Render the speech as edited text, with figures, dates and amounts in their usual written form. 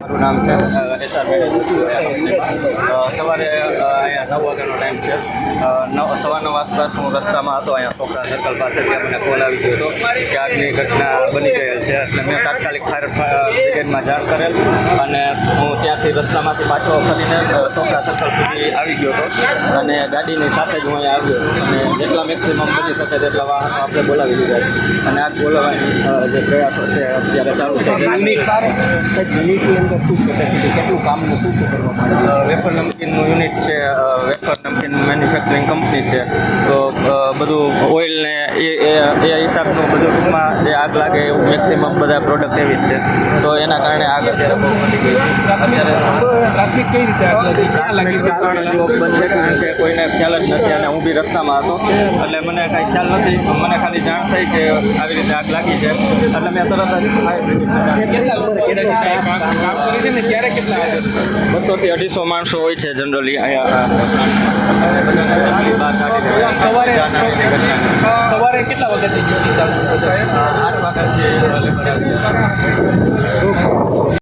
મારું નામ છે એચઆર સવારે અહીંયા 9 વાગ્યાનો ટાઈમ છે. સવા 9 આસપાસ હું રસ્તામાં હતો અહીંયા છોકરા સર્કલ પાસે, ત્યાં મને કોલ આવી ગયો હતો કે આગની ઘટના બની ગયેલ છે. એટલે મેં તાત્કાલિક ફાયર બ્રિગેડમાં જાણ કરેલ અને હું ત્યાંથી રસ્તામાંથી પાછો ફરીને છોકરા સર્કલ સુધી આવી ગયો હતો અને ગાડીની સાથે જ હું અહીંયા આવ્યો અને જેટલા મેક્સિમમ બની શકે તેટલા વાહનો આપણે બોલાવી લીધા અને આગ બોલાવવાની જે પ્રયાસો છે અત્યારે ચાલુ છે. કેટલું કામનું શું કરવામાં આવ્યું? વેફર નમકીનનું યુનિટ છે, વેફર નમકીન મેન્યુફેક્ચરિંગ કંપની છે. તો બધું ઓઇલ ને એ હિસાબનું બધું ટૂંકમાં જે આગ લાગે એવું મેક્સિમમ બધા પ્રોડક્ટ એવી જ છે. તો એના કારણે આગ અત્યારે બહુ વધી ગઈ છે. અત્યારે ટ્રાફિક કઈ રીતે આગ લાગી? ક્યાં લાગી? કારણ જો બંધ છે કારણ કે કોઈને ખ્યાલ જ નથી અને હું બી રસ્તામાં હતો એટલે મને કાંઈ ખ્યાલ નથી. મને ખાલી જાણ થઈ કે આવી રીતે આગ લાગી છે એટલે મેં તરત જ ફાયર કેટલા લોકો કામ કરે છે ને ત્યારે કેટલા હાજર? 200 થી 250 માણસો હોય છે જનરલી અહીંયા. સવારે કેટલા વાગ્યાથી ડ્યુટી ચાલુ? 8 વાગ્યાથી